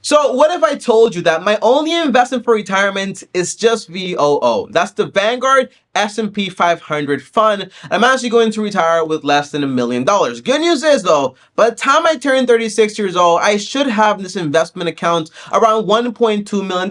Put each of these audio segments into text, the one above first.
So what if I told you that my only investment for retirement is just VOO? That's the Vanguard S&P 500 fund. I'm actually going to retire with less than $1 million. Good news is though, by the time I turn 36 years old, I should have this investment account around $1.2 million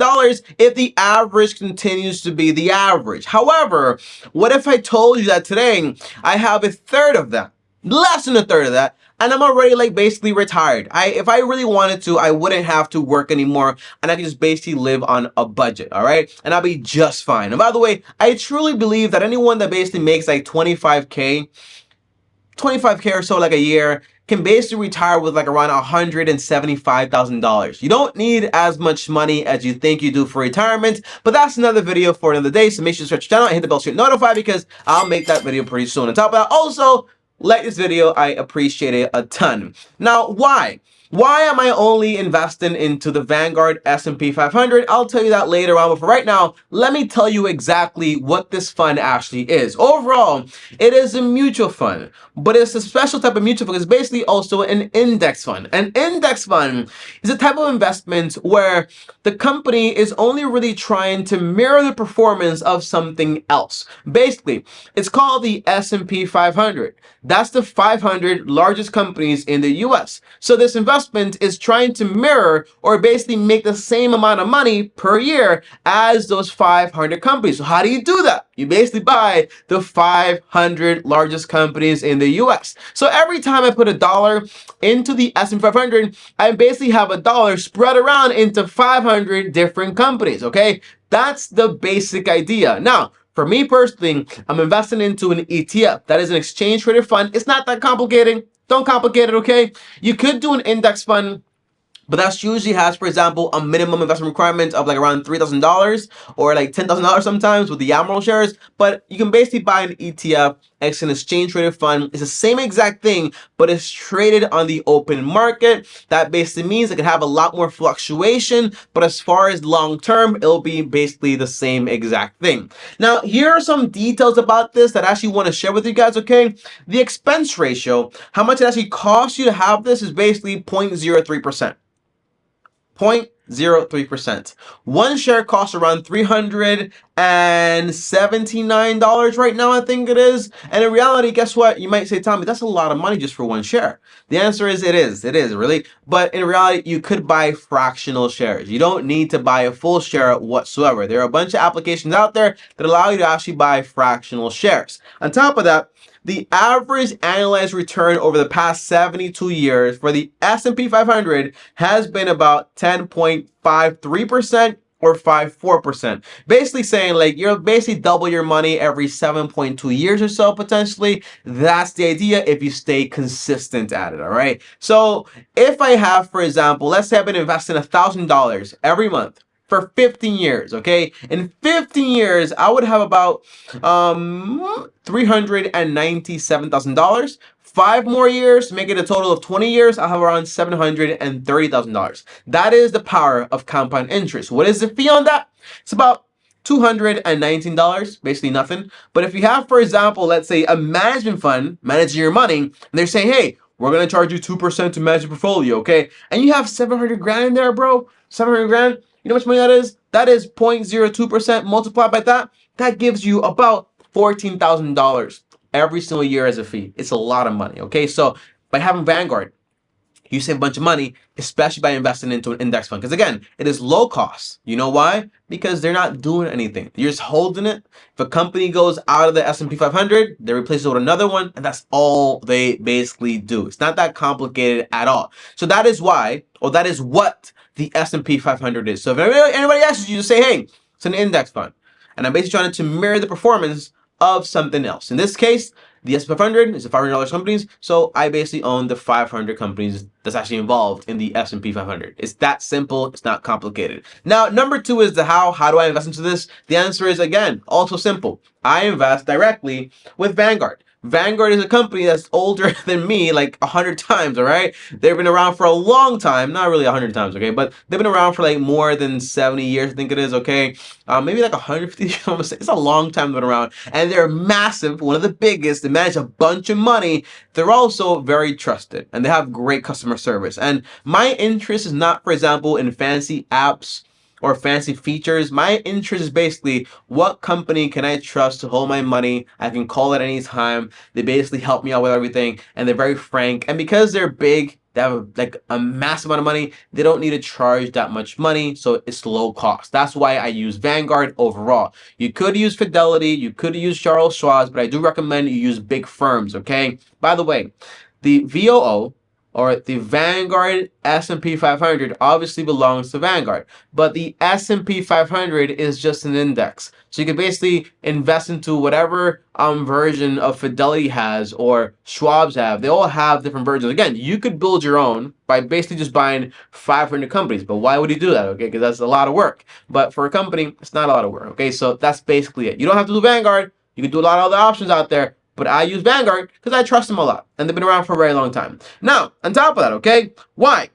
if the average continues to be the average. However, what if I told you that today I have a third of that? Less than a third of that, and I'm already like basically retired. If I really wanted to, I wouldn't have to work anymore, and I can just basically live on a budget, all right? And I'll be just fine. And by the way, I truly believe that anyone that basically makes like 25K or so like a year can basically retire with like around $175,000. You don't need as much money as you think you do for retirement, but that's another video for another day. So make sure to subscribe to the channel and hit the bell to get notified because I'll make that video pretty soon. On top of that, also, like this video, I appreciate it a ton. Now, why? Why am I only investing into the Vanguard S&P 500? I'll tell you that later on, but for right now, let me tell you exactly what this fund actually is. Overall, it is a mutual fund, but it's a special type of mutual fund. It's basically also an index fund. An index fund is a type of investment where the company is only really trying to mirror the performance of something else. Basically, it's called the S&P 500. That's the 500 largest companies in the US. So this investment is trying to mirror or basically make the same amount of money per year as those 500 companies. So how do you do that? You basically buy the 500 largest companies in the US. So every time I put $1 into the S&P 500, I basically have $1 spread around into 500 different companies, okay? That's the basic idea. Now, for me personally, I'm investing into an ETF. That is an exchange traded fund. It's not that complicated. Don't complicate it, okay? You could do an index fund, but that usually has, for example, a minimum investment requirement of like around $3,000 or like $10,000 sometimes with the Admiral shares. But you can basically buy an ETF. It's an exchange traded fund. It's the same exact thing, but it's traded on the open market. That basically means it can have a lot more fluctuation, but as far as long term, it'll be basically the same exact thing. Now, here are some details about this that I actually want to share with you guys, okay? The expense ratio, how much it actually costs you to have this is basically 0.03%. 0.03%. One share costs around $379 right now, I think it is. And in reality, guess what? You might say, Tommy, that's a lot of money just for one share. The answer is it is. It is, really. But in reality, you could buy fractional shares. You don't need to buy a full share whatsoever. There are a bunch of applications out there that allow you to actually buy fractional shares. On top of that, the average annualized return over the past 72 years for the S&P 500 has been about 10.53% or 54%. Basically saying like you're basically double your money every 7.2 years or so potentially. That's the idea if you stay consistent at it, all right? So if I have, for example, let's say I've been investing $1,000 every month for 15 years, okay? In 15 years, I would have about $397,000. 5 more years, make it a total of 20 years, I'll have around $730,000. That is the power of compound interest. What is the fee on that? It's about $219, basically nothing. But if you have, for example, let's say a management fund managing your money, and they're saying, hey, we're gonna charge you 2% to manage your portfolio, okay? And you have 700 grand in there, bro, 700 grand. You know how much money that is? That is 0.02% multiplied by that. That gives you about $14,000 every single year as a fee. It's a lot of money, okay? So by having Vanguard, you save a bunch of money, especially by investing into an index fund. Because again, it is low cost. You know why? Because they're not doing anything. You're just holding it. If a company goes out of the S&P 500, they replace it with another one, and that's all they basically do. It's not that complicated at all. So that is why, or that is what the S&P 500 is. So if anybody asks you to say, hey, it's an index fund, and I'm basically trying to mirror the performance of something else. In this case, the S&P 500 is the 500 largest companies, so I basically own the 500 companies that's actually involved in the S&P 500. It's that simple. It's not complicated. Now, number 2 is the how. How do I invest into this? The answer is, again, also simple. I invest directly with Vanguard. Vanguard is a company that's older than me, like 100 times, all right? They've been around for a long time, not really 100 times, okay? But they've been around for like more than 70 years, I think it is, okay? Maybe like 150 years, it's a long time they've been around. And they're massive, one of the biggest, they manage a bunch of money. They're also very trusted, and they have great customer service. And my interest is not, for example, in fancy apps or fancy features. My interest is basically what company can I trust to hold my money. I can call at any time. They basically help me out with everything, and they're very frank. And because they're big, they have like a massive amount of money, they don't need to charge that much money, so it's low cost. That's why I use Vanguard overall. You could use Fidelity, you could use Charles Schwab, but I do recommend you use big firms, okay? By the way, the VOO, or the Vanguard S&P 500, obviously belongs to Vanguard, but the S&P 500 is just an index. So you can basically invest into whatever version of Fidelity has or Schwab's have. They all have different versions. Again, you could build your own by basically just buying 500 companies, but why would you do that? Okay, because that's a lot of work. But for a company, it's not a lot of work. Okay, so that's basically it. You don't have to do Vanguard. You can do a lot of other options out there. But I use Vanguard because I trust them a lot, and they've been around for a very long time. Now, on top of that, okay, why?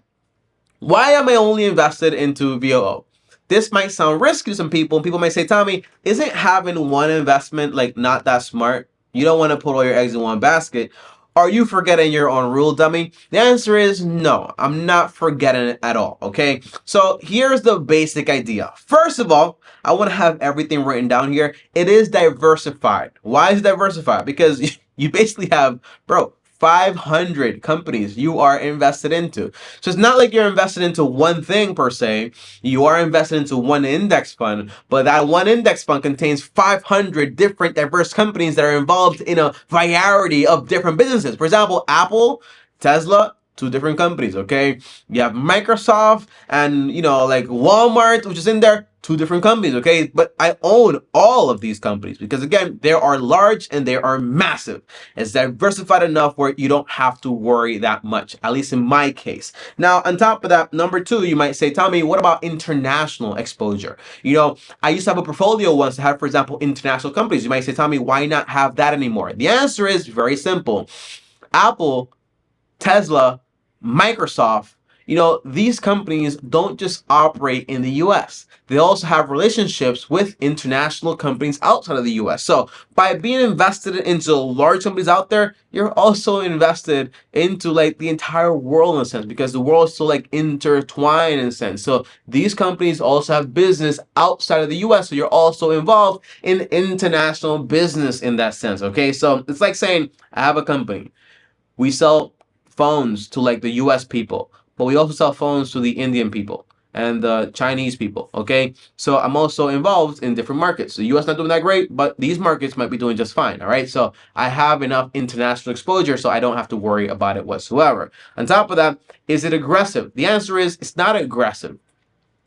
Why am I only invested into VOO? This might sound risky to some people, and people might say, Tommy, isn't having one investment like not that smart? You don't want to put all your eggs in one basket. Are you forgetting your own rule, dummy? The answer is no, I'm not forgetting it at all, okay? So here's the basic idea. First of all, I want to have everything written down here. It is diversified. Why is it diversified? Because you basically have, bro, 500 companies you are invested into. So it's not like you're invested into one thing per se. You are invested into one index fund, but that one index fund contains 500 different diverse companies that are involved in a variety of different businesses. For example, Apple, Tesla, two different companies, okay? You have Microsoft and, like Walmart, which is in there, two different companies, okay? But I own all of these companies because, again, they are large and they are massive. It's diversified enough where you don't have to worry that much, at least in my case. Now, on top of that, number two, you might say, Tommy, what about international exposure? I used to have a portfolio once that had, for example, international companies. You might say, Tommy, why not have that anymore? The answer is very simple. Apple, Tesla, Microsoft, these companies don't just operate in the US. They also have relationships with international companies outside of the US. So by being invested into large companies out there, you're also invested into like the entire world in a sense, because the world is so like intertwined in a sense. So these companies also have business outside of the US. So you're also involved in international business in that sense. Okay. So it's like saying, I have a company. We sell phones to like the US people, but we also sell phones to the Indian people and the Chinese people, okay? So I'm also involved in different markets. The US not doing that great, but these markets might be doing just fine, all right? So I have enough international exposure so I don't have to worry about it whatsoever. On top of that, is it aggressive? The answer is it's not aggressive.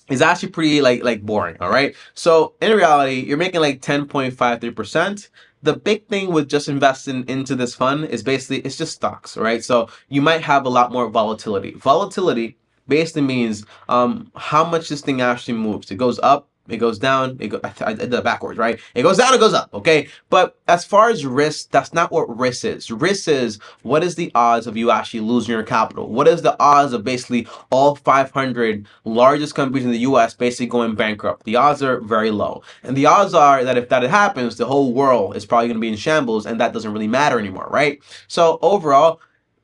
It's actually pretty like boring, all right? So in reality, you're making like 10.53%. The big thing with just investing into this fund is basically it's just stocks, right? So you might have a lot more volatility. Volatility basically means how much this thing actually moves. It goes up, it goes down, I did that backwards, right? It goes down, it goes up, okay? But as far as risk, that's not what risk is. Risk is what is the odds of you actually losing your capital? What is the odds of basically all 500 largest companies in the US basically going bankrupt? The odds are very low. And the odds are that if that happens, the whole world is probably going to be in shambles, and that doesn't really matter anymore, right? So overall,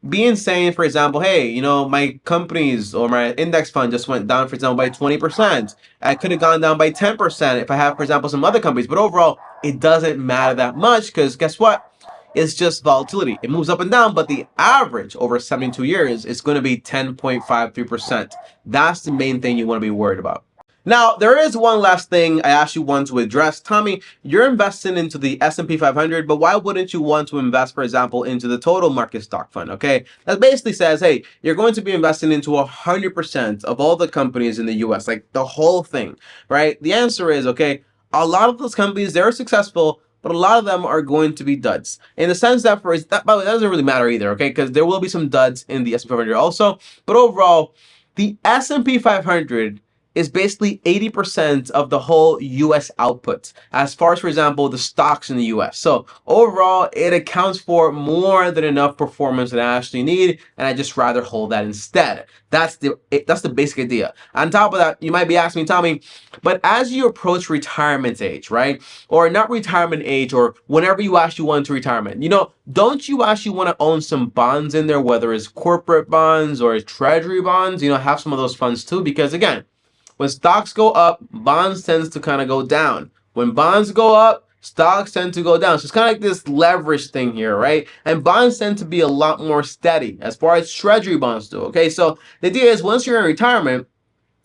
being saying, for example, hey, my companies or my index fund just went down, for example, by 20%. I could have gone down by 10% if I have, for example, some other companies. But overall, it doesn't matter that much because guess what? It's just volatility. It moves up and down, but the average over 72 years is going to be 10.53%. That's the main thing you want to be worried about. Now, there is one last thing I actually want to address. Tommy, you're investing into the S&P 500, but why wouldn't you want to invest, for example, into the total market stock fund, okay? That basically says, hey, you're going to be investing into 100% of all the companies in the US, like the whole thing, right? The answer is, okay, a lot of those companies, they're successful, but a lot of them are going to be duds. In the sense that, by the way, that doesn't really matter either, okay? Because there will be some duds in the S&P 500 also, but overall, the S&P 500 is basically 80% of the whole US output, as far as, for example, the stocks in the US. So overall, it accounts for more than enough performance that I actually need, and I just rather hold that instead. That's the basic idea. On top of that, you might be asking me, Tommy, but as you approach retirement age, right? Or not retirement age, or whenever you actually want to retirement, don't you actually want to own some bonds in there, whether it's corporate bonds or treasury bonds? Have some of those funds too, because again, when stocks go up, bonds tends to kind of go down. When bonds go up, stocks tend to go down. So it's kind of like this leverage thing here, right? And bonds tend to be a lot more steady as far as treasury bonds do. Okay, so the idea is once you're in retirement,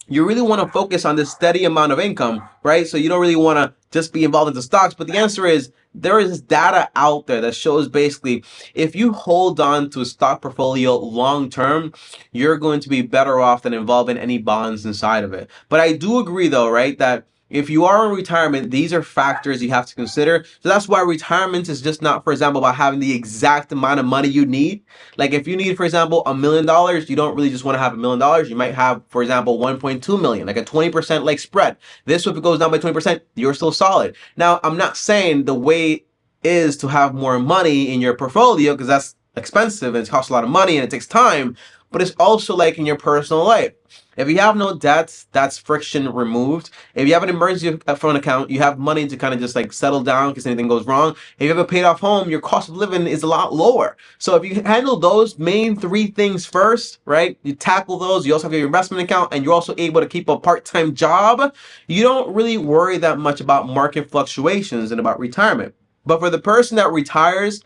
you really want to focus on this steady amount of income, right? So you don't really want to just be involved in the stocks. But the answer is there is data out there that shows basically if you hold on to a stock portfolio long term, you're going to be better off than involving any bonds inside of it. But I do agree though, right, that if you are in retirement, these are factors you have to consider. So that's why retirement is just not, for example, about having the exact amount of money you need. Like if you need, for example, $1 million, you don't really just want to have $1 million. You might have, for example, 1.2 million, like a 20% like spread. This, if it goes down by 20%, you're still solid. Now, I'm not saying the way is to have more money in your portfolio, because that's expensive and it costs a lot of money and it takes time, but it's also like in your personal life. If you have no debts, that's friction removed. If you have an emergency fund account, you have money to kind of just like settle down in case anything goes wrong. If you have a paid off home, your cost of living is a lot lower. So if you handle those main three things first, right? You tackle those, you also have your investment account, and you're also able to keep a part-time job, you don't really worry that much about market fluctuations and about retirement. But for the person that retires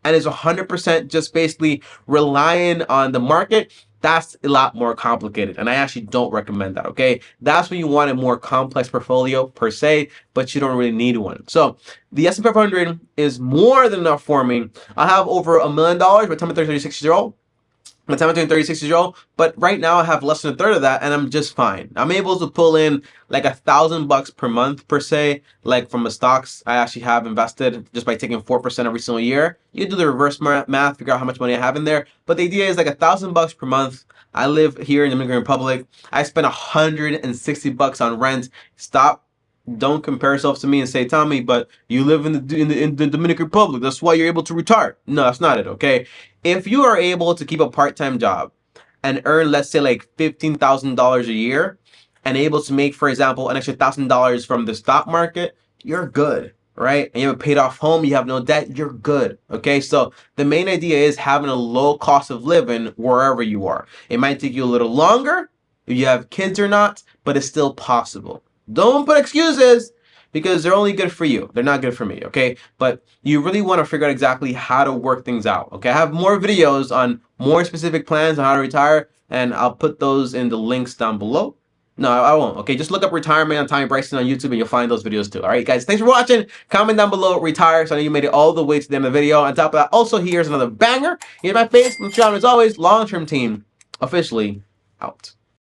and is 100% just basically relying on the market, that's a lot more complicated, and I actually don't recommend that, okay? That's when you want a more complex portfolio per se, but you don't really need one. So the S&P 500 is more than enough for me. I have over $1 million by the time I'm 36 years old. By the time I'm turning 36 years old, but right now I have less than a third of that, and I'm just fine. I'm able to pull in like $1,000 per month per se, like from the stocks I actually have invested just by taking 4% every single year. You can do the reverse math, figure out how much money I have in there. But the idea is like $1,000 per month. I live here in the Dominican Republic. I spend $160 on rent. Don't compare yourself to me and say, Tommy, but you live in the Dominican Republic. That's why you're able to retire. No, that's not it, okay? If you are able to keep a part-time job and earn, let's say, like $15,000 a year and able to make, for example, an extra $1,000 from the stock market, you're good, right? And you have a paid off home, you have no debt, you're good, okay? So the main idea is having a low cost of living wherever you are. It might take you a little longer if you have kids or not, but it's still possible. Don't put excuses because they're only good for you. They're not good for me, okay? But you really want to figure out exactly how to work things out, okay? I have more videos on more specific plans on how to retire, and I'll put those in the links down below. No, I won't, okay? Just look up retirement on Tommy Bryson on YouTube and you'll find those videos too. All right, guys, thanks for watching. Comment down below, retire, so I know you made it all the way to the end of the video. On top of that, also here's another banger. Here's my face. As always, long-term team officially out.